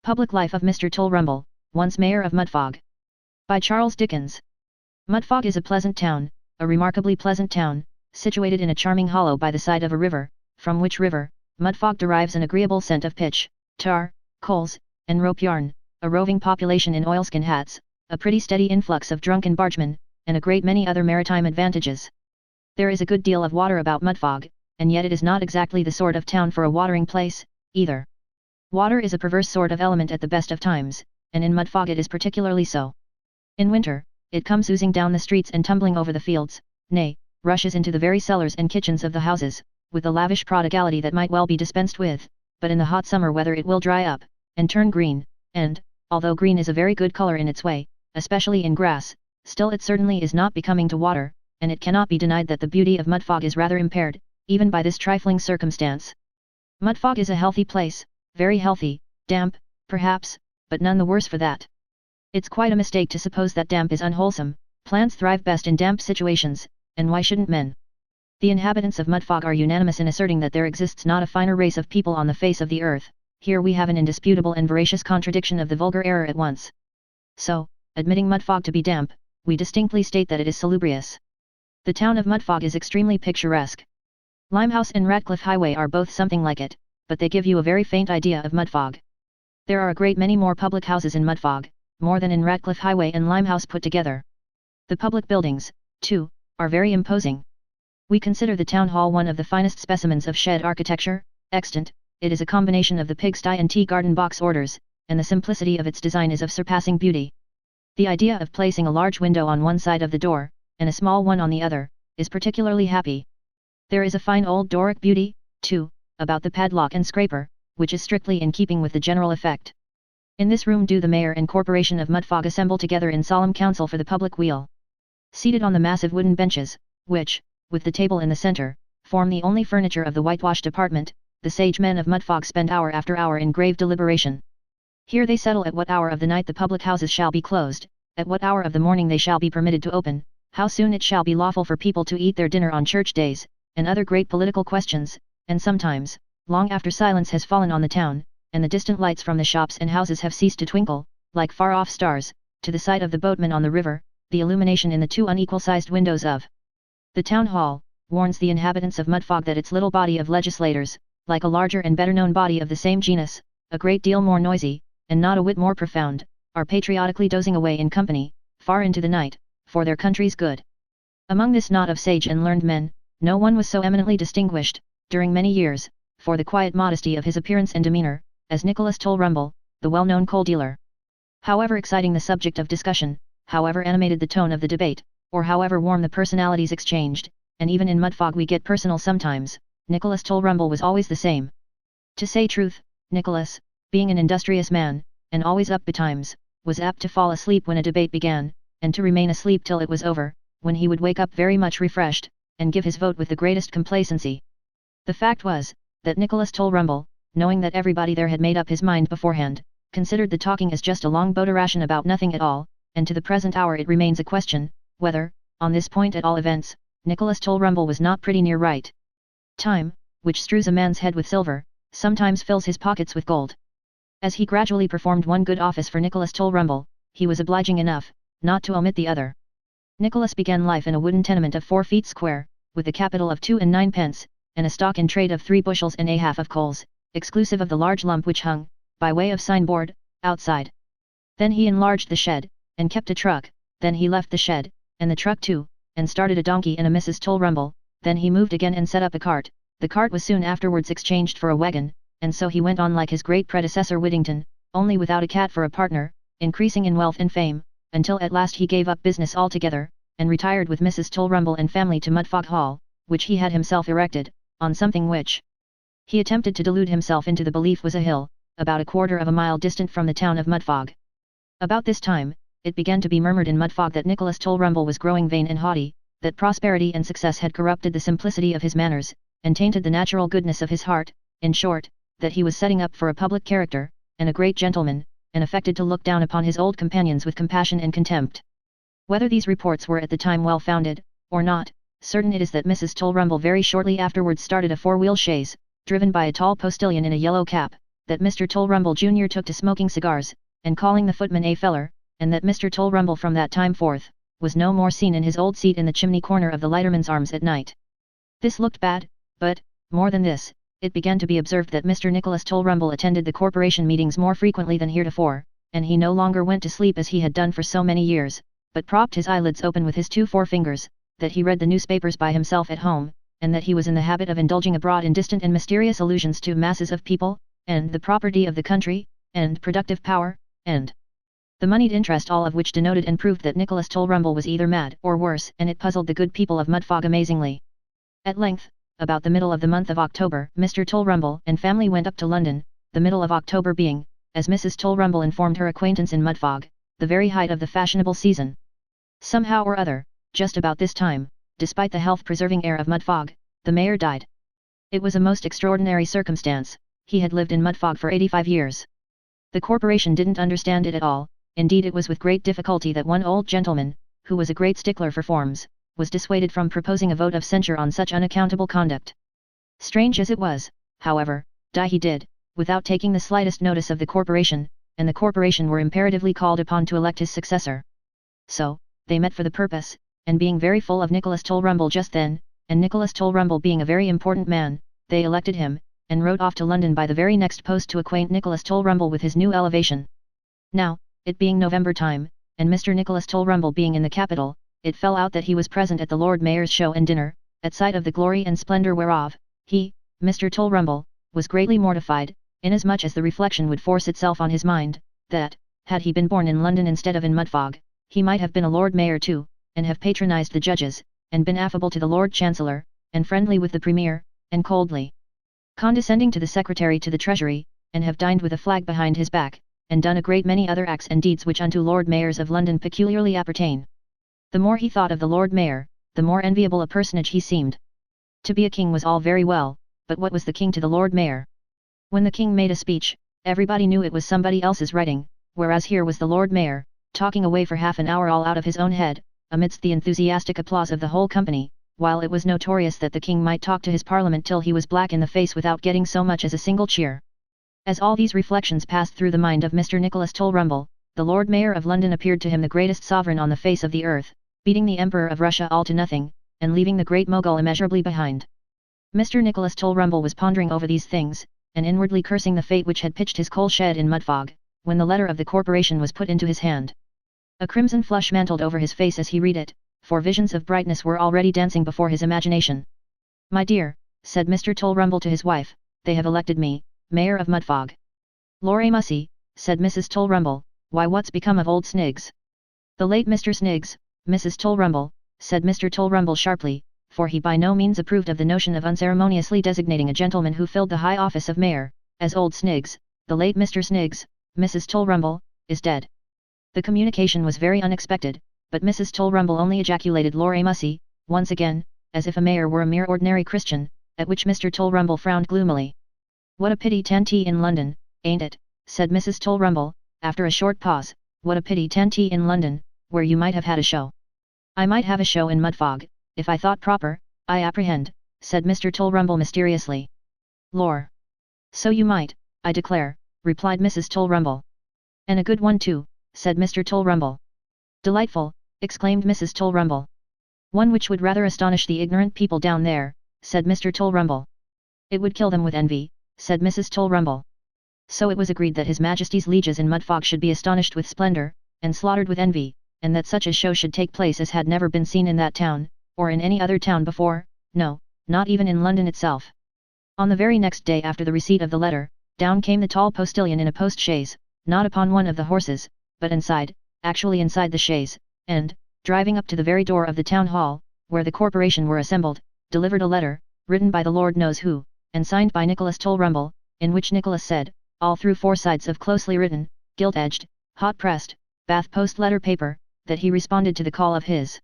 Public Life of Mr. Tulrumble, once Mayor of Mudfog. By Charles Dickens. Mudfog is a pleasant town, a remarkably pleasant town, situated in a charming hollow by the side of a river, from which river, Mudfog derives an agreeable scent of pitch, tar, coals, and rope yarn, a roving population in oilskin hats, a pretty steady influx of drunken bargemen, and a great many other maritime advantages. There is a good deal of water about Mudfog, and yet it is not exactly the sort of town for a watering place, either. Water is a perverse sort of element at the best of times, and in Mudfog it is particularly so. In winter, it comes oozing down the streets and tumbling over the fields, nay, rushes into the very cellars and kitchens of the houses, with a lavish prodigality that might well be dispensed with, but in the hot summer weather it will dry up, and turn green, and, although green is a very good color in its way, especially in grass, still it certainly is not becoming to water, and it cannot be denied that the beauty of Mudfog is rather impaired, even by this trifling circumstance. Mudfog is a healthy place, very healthy, damp, perhaps, but none the worse for that. It's quite a mistake to suppose that damp is unwholesome. Plants thrive best in damp situations, and why shouldn't men? The inhabitants of Mudfog are unanimous in asserting that there exists not a finer race of people on the face of the earth. Here we have an indisputable and veracious contradiction of the vulgar error at once. So, admitting Mudfog to be damp, we distinctly state that it is salubrious. The town of Mudfog is extremely picturesque. Limehouse and Ratcliffe Highway are both something like it, but they give you a very faint idea of Mudfog. There are a great many more public houses in Mudfog, more than in Ratcliffe Highway and Limehouse put together. The public buildings, too, are very imposing. We consider the town hall one of the finest specimens of shed architecture, extant. It is a combination of the pigsty and tea garden box orders, and the simplicity of its design is of surpassing beauty. The idea of placing a large window on one side of the door, and a small one on the other, is particularly happy. There is a fine old Doric beauty, too, about the padlock and scraper, which is strictly in keeping with the general effect. In this room do the mayor and corporation of Mudfog assemble together in solemn council for the public weal. Seated on the massive wooden benches, which, with the table in the center, form the only furniture of the whitewash department, the sage men of Mudfog spend hour after hour in grave deliberation. Here they settle at what hour of the night the public houses shall be closed, at what hour of the morning they shall be permitted to open, how soon it shall be lawful for people to eat their dinner on church days, and other great political questions, and sometimes, long after silence has fallen on the town, and the distant lights from the shops and houses have ceased to twinkle, like far-off stars, to the sight of the boatmen on the river, the illumination in the two unequal-sized windows of the town hall, warns the inhabitants of Mudfog that its little body of legislators, like a larger and better-known body of the same genus, a great deal more noisy, and not a whit more profound, are patriotically dozing away in company, far into the night, for their country's good. Among this knot of sage and learned men, no one was so eminently distinguished, during many years, for the quiet modesty of his appearance and demeanor, as Nicholas Tulrumble, the well-known coal dealer. However exciting the subject of discussion, however animated the tone of the debate, or however warm the personalities exchanged, and even in Mudfog we get personal sometimes, Nicholas Tulrumble was always the same. To say truth, Nicholas, being an industrious man, and always up betimes, was apt to fall asleep when a debate began, and to remain asleep till it was over, when he would wake up very much refreshed, and give his vote with the greatest complacency. The fact was, that Nicholas Tulrumble, knowing that everybody there had made up his mind beforehand, considered the talking as just a long boteration about nothing at all, and to the present hour it remains a question, whether, on this point at all events, Nicholas Tulrumble was not pretty near right. Time, which strews a man's head with silver, sometimes fills his pockets with gold. As he gradually performed one good office for Nicholas Tulrumble, he was obliging enough, not to omit the other. Nicholas began life in a wooden tenement of 4 feet square, with a capital of 2 and 9 pence, and a stock in trade of 3 bushels and a half of coals, exclusive of the large lump which hung, by way of signboard, outside. Then he enlarged the shed, and kept a truck, then he left the shed, and the truck too, and started a donkey and a Mrs. Tulrumble, then he moved again and set up a cart. The cart was soon afterwards exchanged for a wagon, and so he went on like his great predecessor Whittington, only without a cat for a partner, increasing in wealth and fame, until at last he gave up business altogether, and retired with Mrs. Tulrumble and family to Mudfog Hall, which he had himself erected, on something which he attempted to delude himself into the belief was a hill, about a quarter of a mile distant from the town of Mudfog. About this time, it began to be murmured in Mudfog that Nicholas Tulrumble was growing vain and haughty, that prosperity and success had corrupted the simplicity of his manners, and tainted the natural goodness of his heart, in short, that he was setting up for a public character, and a great gentleman, and affected to look down upon his old companions with compassion and contempt. Whether these reports were at the time well founded, or not, certain it is that Mrs. Tulrumble very shortly afterwards started a 4-wheel chaise, driven by a tall postilion in a yellow cap, that Mr. Tulrumble Jr. took to smoking cigars, and calling the footman a feller, and that Mr. Tulrumble from that time forth, was no more seen in his old seat in the chimney corner of the Lighterman's Arms at night. This looked bad, but, more than this, it began to be observed that Mr. Nicholas Tulrumble attended the corporation meetings more frequently than heretofore, and he no longer went to sleep as he had done for so many years, but propped his eyelids open with his 2 forefingers, that he read the newspapers by himself at home, and that he was in the habit of indulging abroad in distant and mysterious allusions to masses of people, and the property of the country, and productive power, and the moneyed interest, all of which denoted and proved that Nicholas Tulrumble was either mad or worse, and it puzzled the good people of Mudfog amazingly. At length, about the middle of the month of October, Mr. Tulrumble and family went up to London, the middle of October being, as Mrs. Tulrumble informed her acquaintance in Mudfog, the very height of the fashionable season. Somehow or other, just about this time, despite the health-preserving air of Mudfog, the mayor died. It was a most extraordinary circumstance. He had lived in Mudfog for 85 years. The corporation didn't understand it at all. Indeed, it was with great difficulty that one old gentleman, who was a great stickler for forms, was dissuaded from proposing a vote of censure on such unaccountable conduct. Strange as it was, however, die he did, without taking the slightest notice of the corporation, and the corporation were imperatively called upon to elect his successor. So, they met for the purpose, and being very full of Nicholas Tulrumble just then, and Nicholas Tulrumble being a very important man, they elected him, and rode off to London by the very next post to acquaint Nicholas Tulrumble with his new elevation. Now, it being November time, and Mr. Nicholas Tulrumble being in the capital, it fell out that he was present at the Lord Mayor's show and dinner, at sight of the glory and splendour whereof, he, Mr. Tulrumble, was greatly mortified, inasmuch as the reflection would force itself on his mind, that, had he been born in London instead of in Mudfog, he might have been a Lord Mayor too, and have patronized the judges, and been affable to the Lord Chancellor, and friendly with the Premier, and coldly condescending to the Secretary to the Treasury, and have dined with a flag behind his back, and done a great many other acts and deeds which unto Lord Mayors of London peculiarly appertain. The more he thought of the Lord Mayor, the more enviable a personage he seemed. To be a king was all very well, but what was the king to the Lord Mayor? When the king made a speech, everybody knew it was somebody else's writing, whereas here was the Lord Mayor, talking away for half an hour all out of his own head, amidst the enthusiastic applause of the whole company, while it was notorious that the king might talk to his parliament till he was black in the face without getting so much as a single cheer. As all these reflections passed through the mind of Mr. Nicholas Tulrumble, the Lord Mayor of London appeared to him the greatest sovereign on the face of the earth, beating the Emperor of Russia all to nothing, and leaving the great Mogul immeasurably behind. Mr. Nicholas Tulrumble was pondering over these things, and inwardly cursing the fate which had pitched his coal shed in Mudfog, when the letter of the corporation was put into his hand. A crimson flush mantled over his face as he read it, for visions of brightness were already dancing before his imagination. "My dear," said Mr. Tulrumble to his wife, "they have elected me Mayor of Mudfog." "Lor' Mussy," said Mrs. Tulrumble, "why what's become of old Sniggs?" "The late Mr. Sniggs, Mrs. Tulrumble," said Mr. Tulrumble sharply, for he by no means approved of the notion of unceremoniously designating a gentleman who filled the high office of mayor, as old Sniggs. "The late Mr. Sniggs, Mrs. Tulrumble, is dead." The communication was very unexpected, but Mrs. Tulrumble only ejaculated "Lor' Mussy," once again, as if a mayor were a mere ordinary Christian, at which Mr. Tulrumble frowned gloomily. "What a pity 'tan't in London, ain't it?" said Mrs. Tulrumble, after a short pause. "What a pity 'tan't in London, where you might have had a show." "I might have a show in Mudfog, if I thought proper, I apprehend," said Mr. Tulrumble mysteriously. "Lor! So you might, I declare," replied Mrs. Tulrumble. "And a good one too," said Mr. Tulrumble. "Delightful," exclaimed Mrs. Tulrumble. "One which would rather astonish the ignorant people down there," said Mr. Tulrumble. "It would kill them with envy," said Mrs. Tulrumble. So it was agreed that His Majesty's lieges in Mudfog should be astonished with splendour, and slaughtered with envy, and that such a show should take place as had never been seen in that town, or in any other town before, no, not even in London itself. On the very next day after the receipt of the letter, down came the tall postilion in a post-chaise, not upon one of the horses, but inside, actually inside the chaise, and, driving up to the very door of the town hall, where the corporation were assembled, delivered a letter, written by the Lord knows who, and signed by Nicholas Tulrumble, in which Nicholas said, all through 4 sides of closely written, gilt-edged, hot-pressed, Bath post letter paper, that he responded to the call of his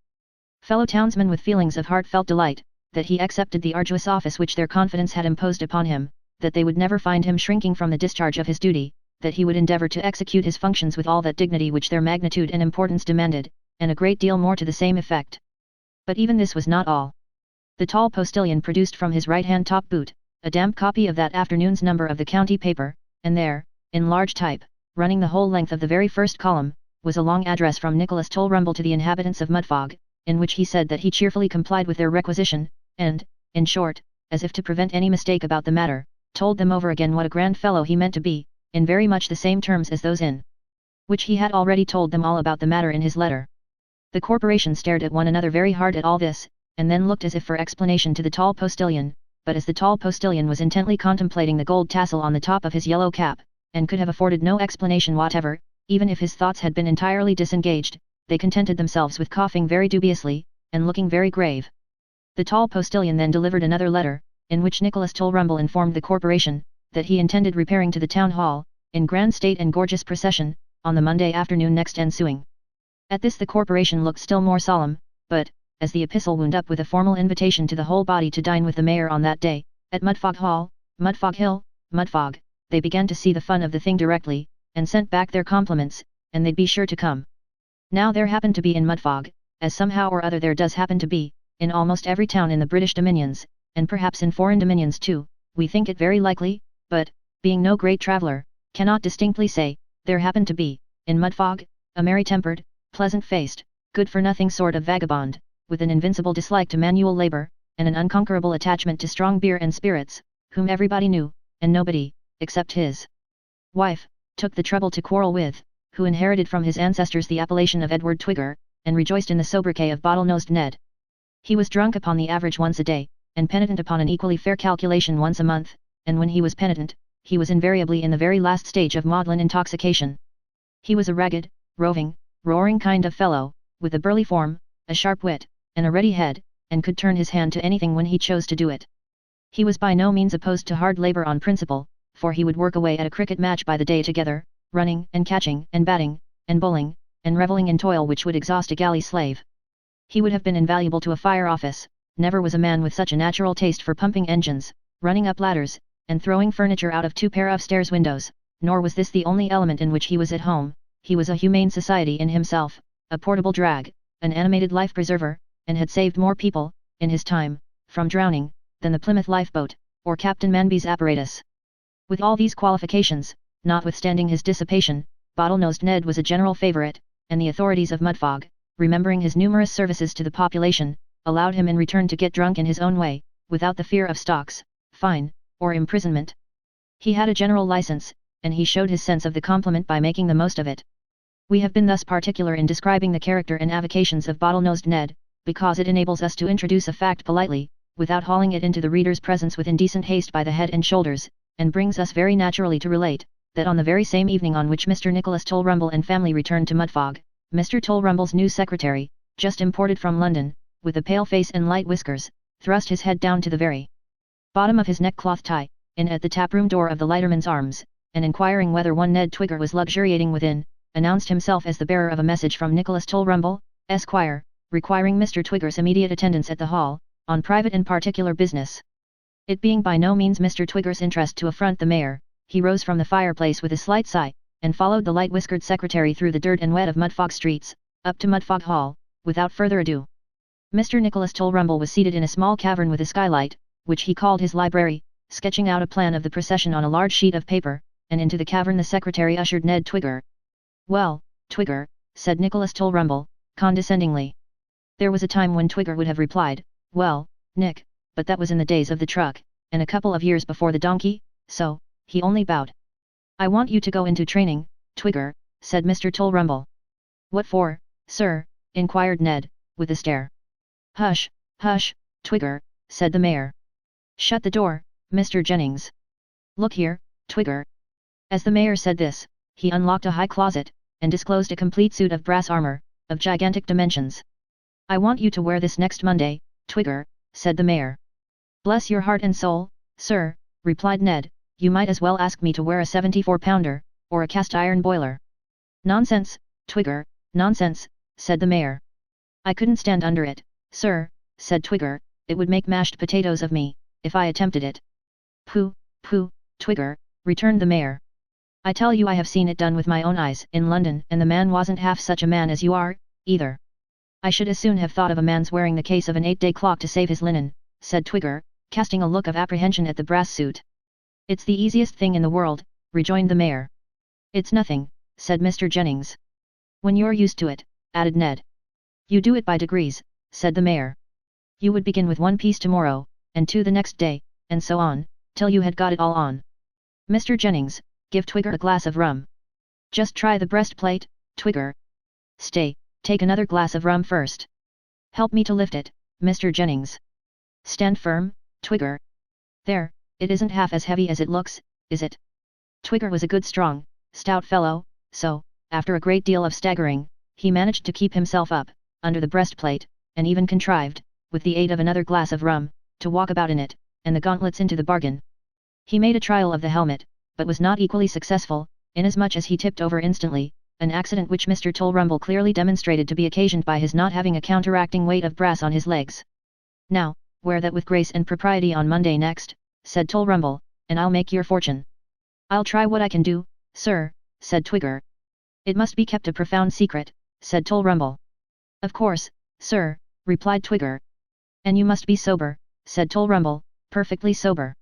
fellow townsmen with feelings of heartfelt delight, that he accepted the arduous office which their confidence had imposed upon him, that they would never find him shrinking from the discharge of his duty, that he would endeavour to execute his functions with all that dignity which their magnitude and importance demanded, and a great deal more to the same effect. But even this was not all. The tall postilion produced from his right-hand top boot a damp copy of that afternoon's number of the county paper, and there, in large type, running the whole length of the very first column, was a long address from Nicholas Tulrumble to the inhabitants of Mudfog, in which he said that he cheerfully complied with their requisition, and, in short, as if to prevent any mistake about the matter, told them over again what a grand fellow he meant to be, in very much the same terms as those in which he had already told them all about the matter in his letter. The corporation stared at one another very hard at all this, and then looked as if for explanation to the tall postilion, but as the tall postilion was intently contemplating the gold tassel on the top of his yellow cap, and could have afforded no explanation whatever, even if his thoughts had been entirely disengaged, they contented themselves with coughing very dubiously, and looking very grave. The tall postilion then delivered another letter, in which Nicholas Tulrumble informed the corporation, that he intended repairing to the town hall, in grand state and gorgeous procession, on the Monday afternoon next ensuing. At this the corporation looked still more solemn, but, as the epistle wound up with a formal invitation to the whole body to dine with the mayor on that day, at Mudfog Hall, Mudfog Hill, Mudfog, they began to see the fun of the thing directly, and sent back their compliments, and they'd be sure to come. Now there happened to be in Mudfog, as somehow or other there does happen to be, in almost every town in the British dominions, and perhaps in foreign dominions too, we think it very likely, but, being no great traveller, cannot distinctly say, there happened to be, in Mudfog, a merry-tempered, pleasant-faced, good-for-nothing sort of vagabond, with an invincible dislike to manual labour, and an unconquerable attachment to strong beer and spirits, whom everybody knew, and nobody, except his wife, took the trouble to quarrel with, who inherited from his ancestors the appellation of Edward Twigger, and rejoiced in the sobriquet of Bottle-nosed Ned. He was drunk upon the average once a day, and penitent upon an equally fair calculation once a month, and when he was penitent, he was invariably in the very last stage of maudlin intoxication. He was a ragged, roving, roaring kind of fellow, with a burly form, a sharp wit, and a ready head, and could turn his hand to anything when he chose to do it. He was by no means opposed to hard labour on principle, for he would work away at a cricket match by the day together, running, and catching, and batting, and bowling, and revelling in toil which would exhaust a galley slave. He would have been invaluable to a fire office. Never was a man with such a natural taste for pumping engines, running up ladders, and throwing furniture out of 2 pair of stairs windows, nor was this the only element in which he was at home. He was a humane society in himself, a portable drag, an animated life preserver, and had saved more people, in his time, from drowning, than the Plymouth lifeboat, or Captain Manby's apparatus. With all these qualifications, notwithstanding his dissipation, Bottle-nosed Ned was a general favourite, and the authorities of Mudfog, remembering his numerous services to the population, allowed him in return to get drunk in his own way, without the fear of stocks, fine, or imprisonment. He had a general license, and he showed his sense of the compliment by making the most of it. We have been thus particular in describing the character and avocations of Bottle-nosed Ned, because it enables us to introduce a fact politely, without hauling it into the reader's presence with indecent haste by the head and shoulders, and brings us very naturally to relate, that on the very same evening on which Mr. Nicholas Tulrumble and family returned to Mudfog, Mr. Tulrumble's new secretary, just imported from London, with a pale face and light whiskers, thrust his head down to the very bottom of his neckcloth tie, in at the taproom door of the Lighterman's Arms, and inquiring whether one Ned Twigger was luxuriating within, announced himself as the bearer of a message from Nicholas Tulrumble, Esquire, requiring Mr. Twigger's immediate attendance at the hall, on private and particular business. It being by no means Mr. Twigger's interest to affront the mayor, he rose from the fireplace with a slight sigh, and followed the light-whiskered secretary through the dirt and wet of Mudfog streets, up to Mudfog Hall, without further ado. Mr. Nicholas Tulrumble was seated in a small cavern with a skylight, which he called his library, sketching out a plan of the procession on a large sheet of paper, and into the cavern the secretary ushered Ned Twigger. "Well, Twigger," said Nicholas Tulrumble, condescendingly. There was a time when Twigger would have replied, "Well, Nick," but that was in the days of the truck, and a couple of years before the donkey, so, he only bowed. "I want you to go into training, Twigger," said Mr. Tulrumble. "What for, sir?" inquired Ned, with a stare. "Hush, hush, Twigger," said the mayor. "Shut the door, Mr. Jennings. Look here, Twigger." As the mayor said this, he unlocked a high closet, and disclosed a complete suit of brass armour, of gigantic dimensions. "I want you to wear this next Monday, Twigger," said the mayor. "Bless your heart and soul, sir," replied Ned, "you might as well ask me to wear a 74-pounder, or a cast-iron boiler." "Nonsense, Twigger, nonsense," said the mayor. "I couldn't stand under it, sir," said Twigger, "it would make mashed potatoes of me, if I attempted it." "Pooh, pooh, Twigger," returned the mayor. "I tell you I have seen it done with my own eyes in London, and the man wasn't half such a man as you are, either." "I should as soon have thought of a man's wearing the case of an 8-day clock to save his linen," said Twigger, casting a look of apprehension at the brass suit. "It's the easiest thing in the world," rejoined the mayor. It's nothing, said Mr. Jennings. When you're used to it, added Ned. You do it by degrees, said the mayor. You would begin with one piece tomorrow, and two the next day, and so on, till you had got it all on. Mr. Jennings, give Twigger a glass of rum. Just try the breastplate, Twigger. Stay, take another glass of rum first. Help me to lift it, Mr. Jennings. Stand firm, Twigger. There, it isn't half as heavy as it looks, is it? Twigger was a good strong, stout fellow, so, after a great deal of staggering, he managed to keep himself up, under the breastplate, and even contrived, with the aid of another glass of rum, to walk about in it, and the gauntlets into the bargain. He made a trial of the helmet, but was not equally successful, inasmuch as he tipped over instantly, an accident which Mr. Tulrumble clearly demonstrated to be occasioned by his not having a counteracting weight of brass on his legs. Now, wear that with grace and propriety on Monday next, said Tulrumble, and I'll make your fortune. I'll try what I can do, sir, said Twigger. It must be kept a profound secret, said Tulrumble. Of course, sir, replied Twigger. And you must be sober, said Tulrumble, perfectly sober.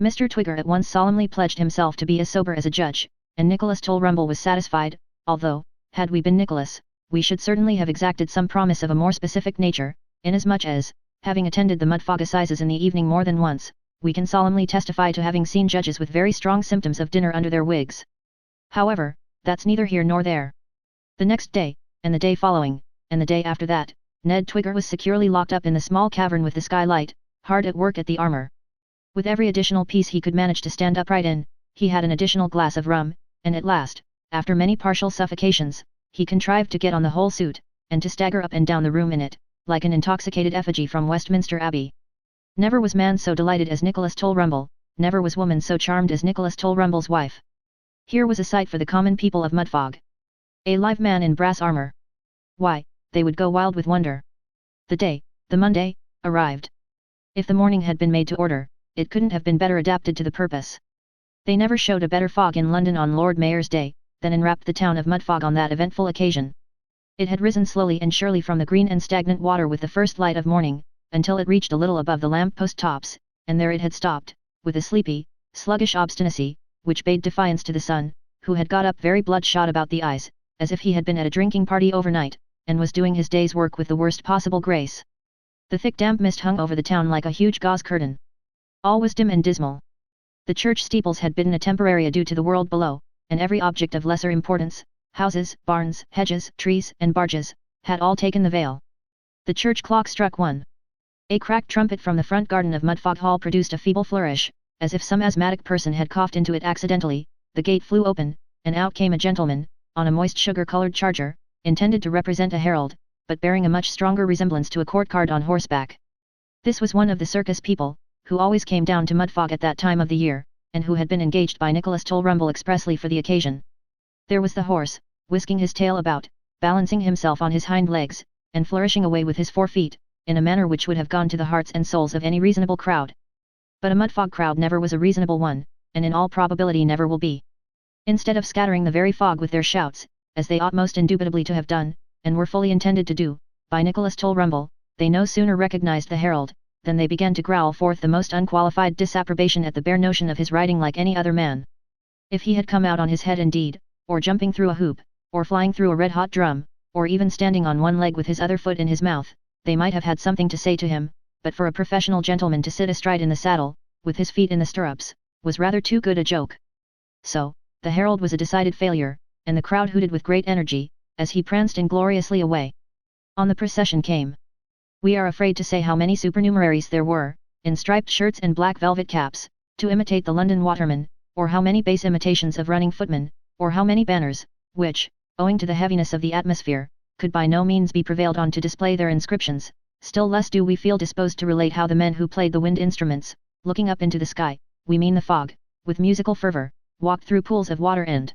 Mr. Twigger at once solemnly pledged himself to be as sober as a judge, and Nicholas Tulrumble was satisfied, although, had we been Nicholas, we should certainly have exacted some promise of a more specific nature, inasmuch as, having attended the Mudfog Assizes in the evening more than once, we can solemnly testify to having seen judges with very strong symptoms of dinner under their wigs. However, that's neither here nor there. The next day, and the day following, and the day after that, Ned Twigger was securely locked up in the small cavern with the skylight, hard at work at the armor. With every additional piece he could manage to stand upright in, he had an additional glass of rum, and at last, after many partial suffocations, he contrived to get on the whole suit, and to stagger up and down the room in it, like an intoxicated effigy from Westminster Abbey. Never was man so delighted as Nicholas Tulrumble, never was woman so charmed as Nicholas Tulrumble's wife. Here was a sight for the common people of Mudfog. A live man in brass armor. Why, they would go wild with wonder. The Monday, arrived. If the morning had been made to order, it couldn't have been better adapted to the purpose. They never showed a better fog in London on Lord Mayor's Day, than enwrapped the town of Mudfog on that eventful occasion. It had risen slowly and surely from the green and stagnant water with the first light of morning, until it reached a little above the lamp-post tops, and there it had stopped, with a sleepy, sluggish obstinacy, which bade defiance to the sun, who had got up very bloodshot about the eyes, as if he had been at a drinking party overnight, and was doing his day's work with the worst possible grace. The thick damp mist hung over the town like a huge gauze curtain. All was dim and dismal. The church steeples had bidden a temporary adieu to the world below, and every object of lesser importance, houses, barns, hedges, trees, and barges, had all taken the veil. The church clock struck 1. A cracked trumpet from the front garden of Mudfog Hall produced a feeble flourish, as if some asthmatic person had coughed into it accidentally. The gate flew open, and out came a gentleman, on a moist sugar-colored charger, intended to represent a herald, but bearing a much stronger resemblance to a court guard on horseback. This was one of the circus people, who always came down to Mudfog at that time of the year, and who had been engaged by Nicholas Tulrumble expressly for the occasion. There was the horse, whisking his tail about, balancing himself on his hind legs, and flourishing away with his 4 feet, in a manner which would have gone to the hearts and souls of any reasonable crowd. But a Mudfog crowd never was a reasonable one, and in all probability never will be. Instead of scattering the very fog with their shouts, as they ought most indubitably to have done, and were fully intended to do, by Nicholas Tulrumble, they no sooner recognized the herald, than they began to growl forth the most unqualified disapprobation at the bare notion of his riding like any other man. If he had come out on his head indeed, or jumping through a hoop, or flying through a red-hot drum, or even standing on one leg with his other foot in his mouth, they might have had something to say to him, but for a professional gentleman to sit astride in the saddle, with his feet in the stirrups, was rather too good a joke. So, the herald was a decided failure, and the crowd hooted with great energy, as he pranced ingloriously away. On the procession came. We are afraid to say how many supernumeraries there were, in striped shirts and black velvet caps, to imitate the London watermen, or how many base imitations of running footmen, or how many banners, which, owing to the heaviness of the atmosphere, could by no means be prevailed on to display their inscriptions. Still less do we feel disposed to relate how the men who played the wind instruments, looking up into the sky, we mean the fog, with musical fervor, walked through pools of water and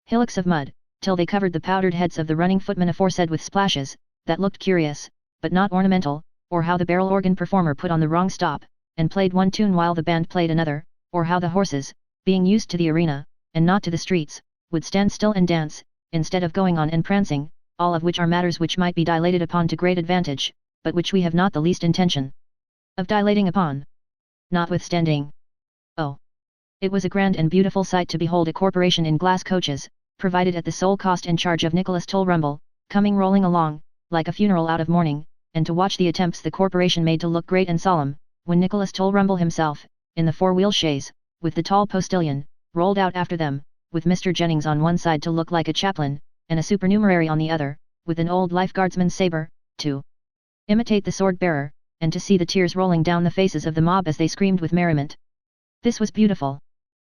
hillocks of mud, till they covered the powdered heads of the running footmen aforesaid with splashes, that looked curious, but not ornamental, or how the barrel organ performer put on the wrong stop, and played one tune while the band played another, or how the horses, being used to the arena, and not to the streets, would stand still and dance, instead of going on and prancing, all of which are matters which might be dilated upon to great advantage, but which we have not the least intention of dilating upon. Notwithstanding. Oh! It was a grand and beautiful sight to behold a corporation in glass coaches, provided at the sole cost and charge of Nicholas Tulrumble, coming rolling along, like a funeral out of mourning, and to watch the attempts the corporation made to look great and solemn, when Nicholas Tulrumble himself, in the four-wheel chaise, with the tall postilion, rolled out after them, with Mr. Jennings on one side to look like a chaplain, and a supernumerary on the other, with an old lifeguardsman's sabre, to imitate the sword-bearer, and to see the tears rolling down the faces of the mob as they screamed with merriment. This was beautiful.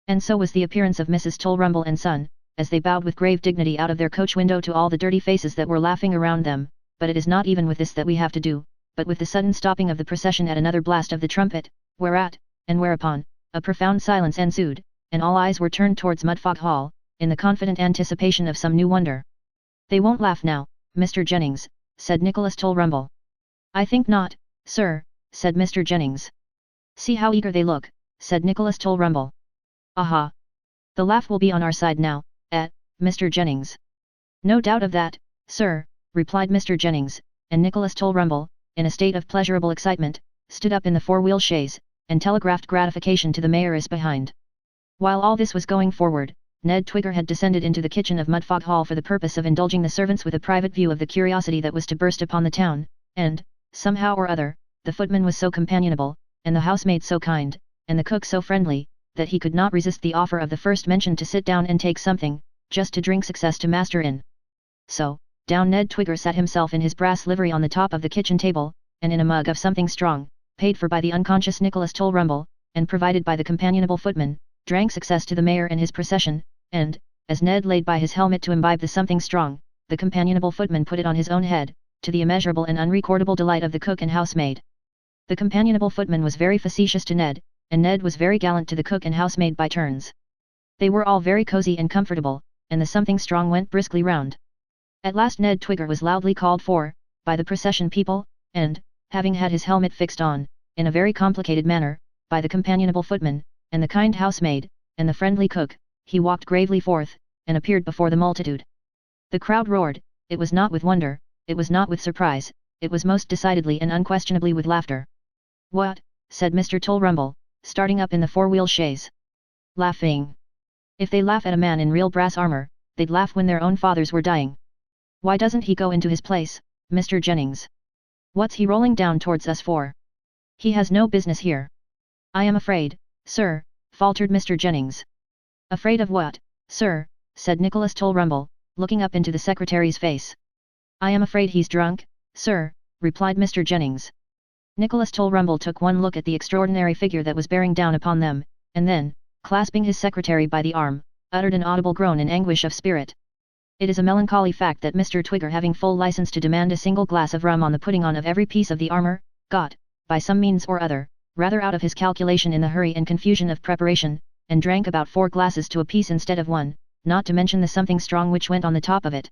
And so was the appearance of Mrs. Tulrumble and son, as they bowed with grave dignity out of their coach window to all the dirty faces that were laughing around them. But it is not even with this that we have to do, but with the sudden stopping of the procession at another blast of the trumpet, whereat, and whereupon, a profound silence ensued, and all eyes were turned towards Mudfog Hall, in the confident anticipation of some new wonder. "They won't laugh now, Mr. Jennings," said Nicholas Tulrumble. "I think not, sir," said Mr. Jennings. "See how eager they look," said Nicholas Tulrumble. "Aha! The laugh will be on our side now, Mr. Jennings." "No doubt of that, sir," replied Mr. Jennings, and Nicholas Tulrumble, in a state of pleasurable excitement, stood up in the four-wheel chaise, and telegraphed gratification to the mayoress behind. While all this was going forward, Ned Twigger had descended into the kitchen of Mudfog Hall for the purpose of indulging the servants with a private view of the curiosity that was to burst upon the town, and, somehow or other, the footman was so companionable, and the housemaid so kind, and the cook so friendly, that he could not resist the offer of the first mentioned to sit down and take something, just to drink success to master in. So, down Ned Twigger sat himself in his brass livery on the top of the kitchen table, and in a mug of something strong, paid for by the unconscious Nicholas Tulrumble, and provided by the companionable footman, drank success to the mayor and his procession, and, as Ned laid by his helmet to imbibe the something strong, the companionable footman put it on his own head, to the immeasurable and unrecordable delight of the cook and housemaid. The companionable footman was very facetious to Ned, and Ned was very gallant to the cook and housemaid by turns. They were all very cosy and comfortable, and the something strong went briskly round. At last Ned Twigger was loudly called for, by the procession people, and, having had his helmet fixed on, in a very complicated manner, by the companionable footman, and the kind housemaid, and the friendly cook, he walked gravely forth, and appeared before the multitude. The crowd roared. It was not with wonder, it was not with surprise, it was most decidedly and unquestionably with laughter. "What?" said Mr. Tulrumble, starting up in the four-wheel chaise. "Laughing? If they laugh at a man in real brass armour, they'd laugh when their own fathers were dying. Why doesn't he go into his place, Mr. Jennings? What's he rolling down towards us for? He has no business here." "I am afraid, sir," faltered Mr. Jennings. "Afraid of what, sir?" said Nicholas Tulrumble, looking up into the secretary's face. "I am afraid he's drunk, sir," replied Mr. Jennings. Nicholas Tulrumble took one look at the extraordinary figure that was bearing down upon them, and then, clasping his secretary by the arm, uttered an audible groan in anguish of spirit. It is a melancholy fact that Mr. Twigger, having full license to demand a single glass of rum on the putting on of every piece of the armour, got, by some means or other, rather out of his calculation in the hurry and confusion of preparation, and drank about 4 glasses to a piece instead of 1, not to mention the something strong which went on the top of it.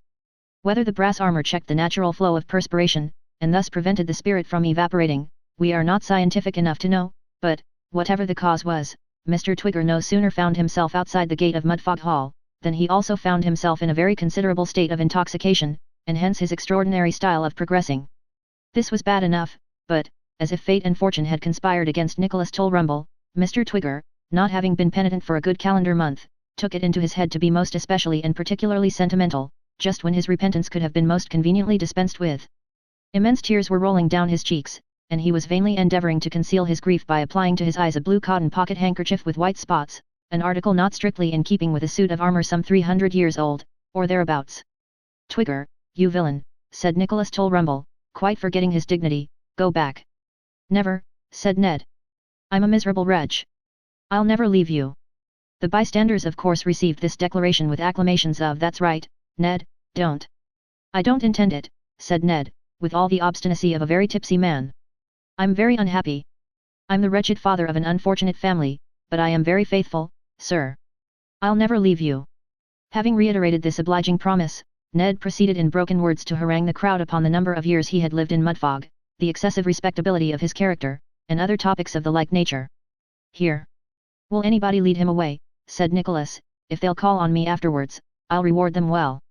Whether the brass armour checked the natural flow of perspiration, and thus prevented the spirit from evaporating, we are not scientific enough to know, but, whatever the cause was, Mr. Twigger no sooner found himself outside the gate of Mudfog Hall, than he also found himself in a very considerable state of intoxication, and hence his extraordinary style of progressing. This was bad enough, but, as if fate and fortune had conspired against Nicholas Tulrumble, Mr. Twigger, not having been penitent for a good calendar month, took it into his head to be most especially and particularly sentimental, just when his repentance could have been most conveniently dispensed with. Immense tears were rolling down his cheeks, and he was vainly endeavouring to conceal his grief by applying to his eyes a blue cotton pocket handkerchief with white spots, an article not strictly in keeping with a suit of armour some 300 years old, or thereabouts. "Twigger, you villain," said Nicholas Tulrumble, quite forgetting his dignity, "go back." "Never," said Ned. "I'm a miserable wretch. I'll never leave you." The bystanders of course received this declaration with acclamations of "That's right, Ned, don't." "I don't intend it," said Ned, with all the obstinacy of a very tipsy man. "I'm very unhappy. I'm the wretched father of an unfortunate family, but I am very faithful, sir. I'll never leave you." Having reiterated this obliging promise, Ned proceeded in broken words to harangue the crowd upon the number of years he had lived in Mudfog, the excessive respectability of his character, and other topics of the like nature. "Here. Will anybody lead him away?" said Nicholas. "If they'll call on me afterwards, I'll reward them well."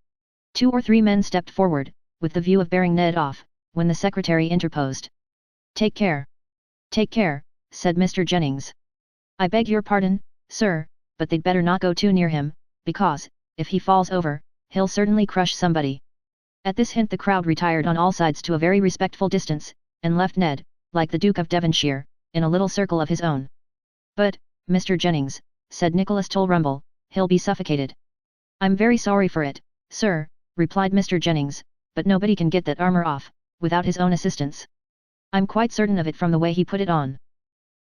2 or 3 men stepped forward, with the view of bearing Ned off, when the secretary interposed. "Take care. Take care," said Mr. Jennings. "I beg your pardon, sir," but they'd better not go too near him, because, if he falls over, he'll certainly crush somebody. At this hint the crowd retired on all sides to a very respectful distance, and left Ned, like the Duke of Devonshire, in a little circle of his own. "But, Mr. Jennings," said Nicholas Tulrumble, "he'll be suffocated." "I'm very sorry for it, sir," replied Mr. Jennings, "but nobody can get that armor off, without his own assistance. I'm quite certain of it from the way he put it on."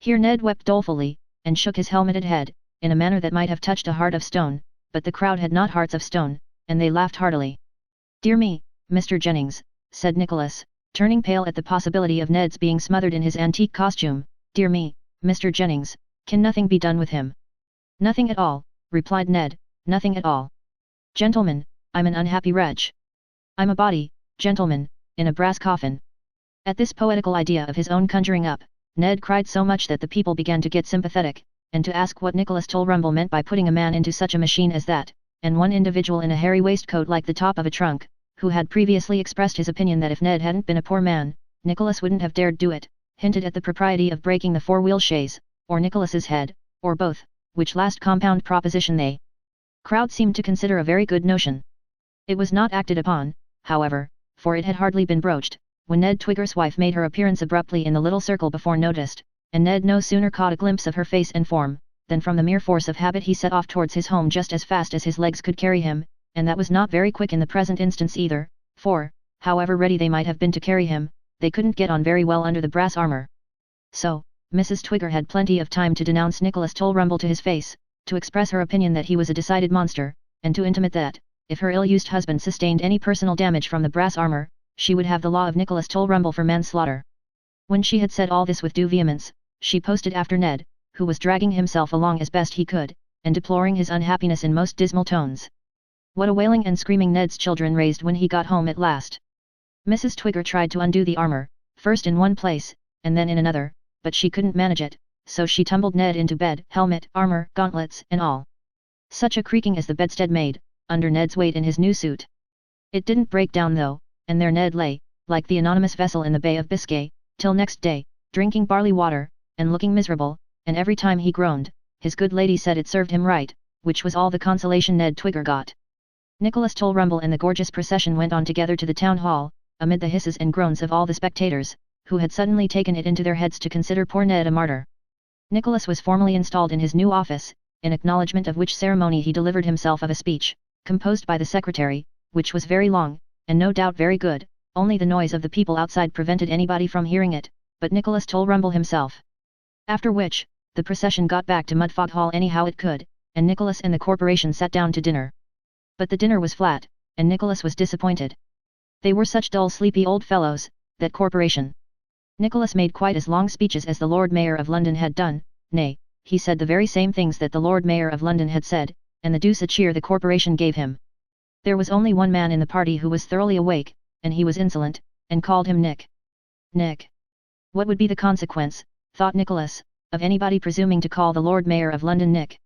Here Ned wept dolefully, and shook his helmeted head, in a manner that might have touched a heart of stone, but the crowd had not hearts of stone, and they laughed heartily. "Dear me, Mr. Jennings," said Nicholas, turning pale at the possibility of Ned's being smothered in his antique costume, "dear me, Mr. Jennings, can nothing be done with him?" "Nothing at all," replied Ned, "nothing at all. Gentlemen, I'm an unhappy wretch. I'm a body, gentlemen, in a brass coffin." At this poetical idea of his own conjuring up, Ned cried so much that the people began to get sympathetic, and to ask what Nicholas Tulrumble meant by putting a man into such a machine as that, and one individual in a hairy waistcoat like the top of a trunk, who had previously expressed his opinion that if Ned hadn't been a poor man, Nicholas wouldn't have dared do it, hinted at the propriety of breaking the four-wheel chaise, or Nicholas's head, or both, which last compound proposition they crowd seemed to consider a very good notion. It was not acted upon, however, for it had hardly been broached, when Ned Twigger's wife made her appearance abruptly in the little circle before noticed, and Ned no sooner caught a glimpse of her face and form, than from the mere force of habit he set off towards his home just as fast as his legs could carry him, and that was not very quick in the present instance either, for, however ready they might have been to carry him, they couldn't get on very well under the brass armor. So, Mrs. Twigger had plenty of time to denounce Nicholas Tulrumble to his face, to express her opinion that he was a decided monster, and to intimate that, if her ill-used husband sustained any personal damage from the brass armor, she would have the law of Nicholas Tulrumble for manslaughter. When she had said all this with due vehemence, she posted after Ned, who was dragging himself along as best he could, and deploring his unhappiness in most dismal tones. What a wailing and screaming Ned's children raised when he got home at last! Mrs. Twigger tried to undo the armor, first in one place, and then in another, but she couldn't manage it, so she tumbled Ned into bed, helmet, armor, gauntlets, and all. Such a creaking as the bedstead made, under Ned's weight in his new suit. It didn't break down though, and there Ned lay, like the anonymous vessel in the Bay of Biscay, till next day, drinking barley water, and looking miserable, and every time he groaned, his good lady said it served him right, which was all the consolation Ned Twigger got. Nicholas Tulrumble and the gorgeous procession went on together to the town hall, amid the hisses and groans of all the spectators, who had suddenly taken it into their heads to consider poor Ned a martyr. Nicholas was formally installed in his new office, in acknowledgement of which ceremony he delivered himself of a speech, composed by the secretary, which was very long, and no doubt very good, only the noise of the people outside prevented anybody from hearing it, but Nicholas Tulrumble himself. After which, the procession got back to Mudfog Hall anyhow it could, and Nicholas and the corporation sat down to dinner. But the dinner was flat, and Nicholas was disappointed. They were such dull sleepy old fellows, that corporation. Nicholas made quite as long speeches as the Lord Mayor of London had done, nay, he said the very same things that the Lord Mayor of London had said, and the deuce a cheer the corporation gave him. There was only one man in the party who was thoroughly awake, and he was insolent, and called him Nick. Nick. What would be the consequence, thought Nicholas, of anybody presuming to call the Lord Mayor of London Nick?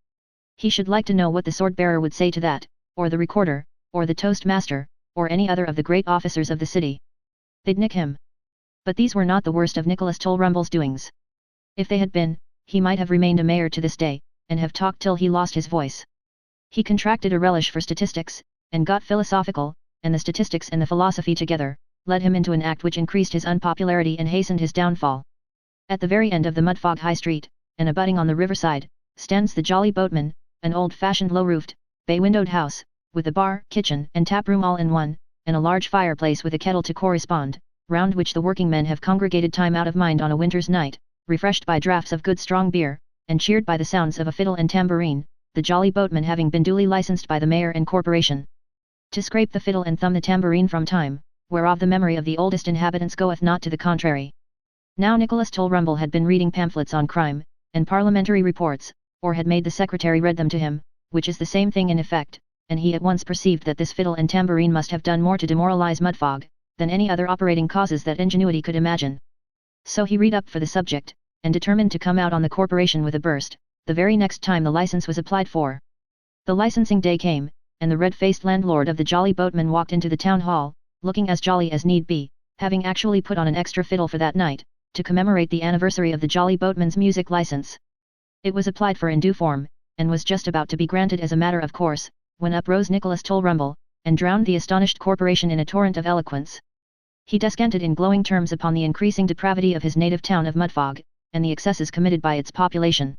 He should like to know what the sword-bearer would say to that, or the recorder, or the toastmaster, or any other of the great officers of the city. They'd nick him. But these were not the worst of Nicholas Tulrumble's doings. If they had been, he might have remained a mayor to this day, and have talked till he lost his voice. He contracted a relish for statistics, and got philosophical, and the statistics and the philosophy together, led him into an act which increased his unpopularity and hastened his downfall. At the very end of the Mudfog High Street, and abutting on the riverside, stands the Jolly Boatman, an old-fashioned low-roofed, bay-windowed house, with a bar, kitchen, and tap-room all in one, and a large fireplace with a kettle to correspond, round which the working men have congregated time out of mind on a winter's night, refreshed by draughts of good strong beer, and cheered by the sounds of a fiddle and tambourine, the Jolly Boatman having been duly licensed by the mayor and corporation to scrape the fiddle and thumb the tambourine from time, whereof the memory of the oldest inhabitants goeth not to the contrary. Now Nicholas Tulrumble had been reading pamphlets on crime, and parliamentary reports, or had made the secretary read them to him, which is the same thing in effect, and he at once perceived that this fiddle and tambourine must have done more to demoralize Mudfog, than any other operating causes that ingenuity could imagine. So he read up for the subject, and determined to come out on the corporation with a burst, the very next time the license was applied for. The licensing day came, and the red-faced landlord of the Jolly Boatman walked into the town hall, looking as jolly as need be, having actually put on an extra fiddle for that night, to commemorate the anniversary of the Jolly Boatman's music license. It was applied for in due form, and was just about to be granted as a matter of course, when up rose Nicholas Tulrumble, and drowned the astonished corporation in a torrent of eloquence. He descanted in glowing terms upon the increasing depravity of his native town of Mudfog, and the excesses committed by its population.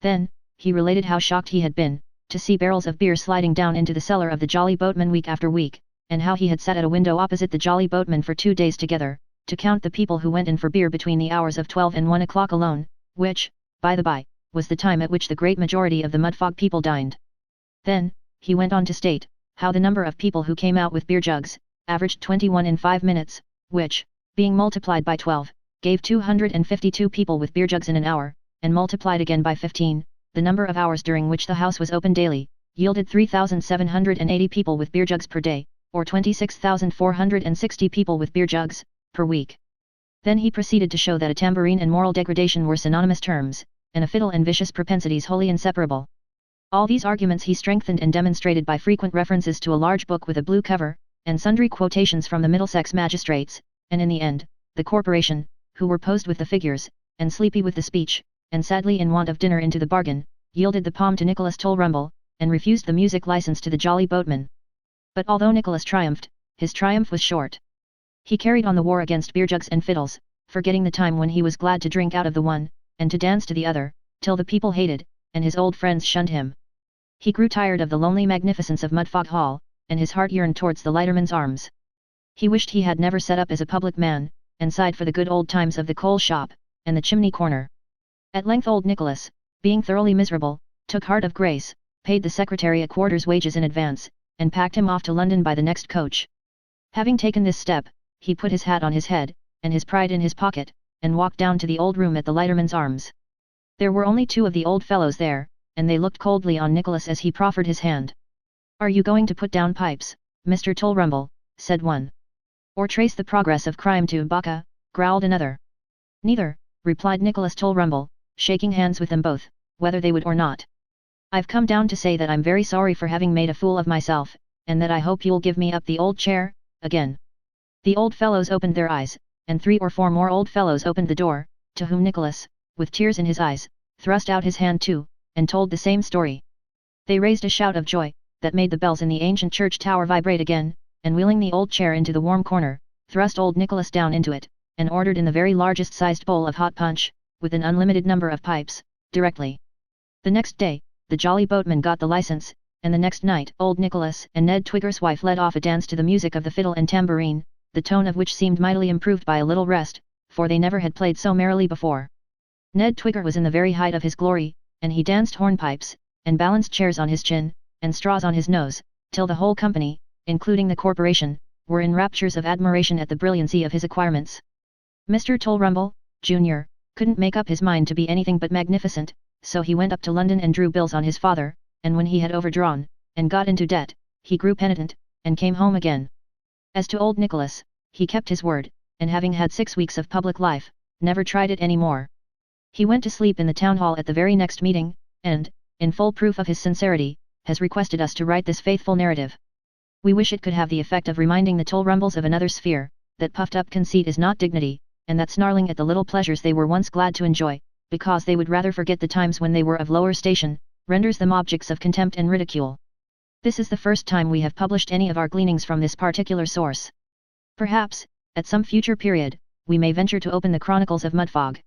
Then, he related how shocked he had been, to see barrels of beer sliding down into the cellar of the Jolly Boatman week after week, and how he had sat at a window opposite the Jolly Boatman for 2 days together, to count the people who went in for beer between the hours of 12 and 1 o'clock alone, which, by the by, was the time at which the great majority of the Mudfog people dined. Then, he went on to state, how the number of people who came out with beer jugs, averaged 21 in 5 minutes, which, being multiplied by 12, gave 252 people with beer jugs in an hour, and multiplied again by 15, the number of hours during which the house was open daily, yielded 3,780 people with beer jugs per day, or 26,460 people with beer jugs, per week. Then he proceeded to show that a tambourine and moral degradation were synonymous terms, and a fiddle and vicious propensities wholly inseparable. All these arguments he strengthened and demonstrated by frequent references to a large book with a blue cover, and sundry quotations from the Middlesex magistrates, and in the end, the corporation, who were posed with the figures, and sleepy with the speech, and sadly in want of dinner into the bargain, yielded the palm to Nicholas Tulrumble, and refused the music license to the Jolly Boatman. But although Nicholas triumphed, his triumph was short. He carried on the war against beer jugs and fiddles, forgetting the time when he was glad to drink out of the one, and to dance to the other, till the people hated, and his old friends shunned him. He grew tired of the lonely magnificence of Mudfog Hall, and his heart yearned towards the lighterman's arms. He wished he had never set up as a public man, and sighed for the good old times of the coal shop, and the chimney corner. At length old Nicholas, being thoroughly miserable, took heart of grace, paid the secretary a quarter's wages in advance, and packed him off to London by the next coach. Having taken this step, he put his hat on his head, and his pride in his pocket, and walked down to the old room at the Lighterman's Arms. There were only 2 of the old fellows there, and they looked coldly on Nicholas as he proffered his hand. "Are you going to put down pipes, Mr. Tulrumble?" said one. "Or trace the progress of crime to Bacca?" growled another. "Neither," replied Nicholas Tulrumble, shaking hands with them both, whether they would or not. "I've come down to say that I'm very sorry for having made a fool of myself, and that I hope you'll give me up the old chair, again." The old fellows opened their eyes, and 3 or 4 more old fellows opened the door, to whom Nicholas, with tears in his eyes, thrust out his hand too, and told the same story. They raised a shout of joy, that made the bells in the ancient church tower vibrate again, and wheeling the old chair into the warm corner, thrust old Nicholas down into it, and ordered in the very largest sized bowl of hot punch, with an unlimited number of pipes, directly. The next day, the Jolly Boatman got the license, and the next night old Nicholas and Ned Twigger's wife led off a dance to the music of the fiddle and tambourine, the tone of which seemed mightily improved by a little rest, for they never had played so merrily before. Ned Twigger was in the very height of his glory, and he danced hornpipes, and balanced chairs on his chin, and straws on his nose, till the whole company, including the corporation, were in raptures of admiration at the brilliancy of his acquirements. Mr. Tulrumble, Jr., couldn't make up his mind to be anything but magnificent, so he went up to London and drew bills on his father, and when he had overdrawn, and got into debt, he grew penitent, and came home again. As to old Nicholas, he kept his word, and having had 6 weeks of public life, never tried it any more. He went to sleep in the town hall at the very next meeting, and, in full proof of his sincerity, has requested us to write this faithful narrative. We wish it could have the effect of reminding the Tulrumbles of another sphere, that puffed up conceit is not dignity, and that snarling at the little pleasures they were once glad to enjoy, because they would rather forget the times when they were of lower station, renders them objects of contempt and ridicule. This is the first time we have published any of our gleanings from this particular source. Perhaps, at some future period, we may venture to open the Chronicles of Mudfog.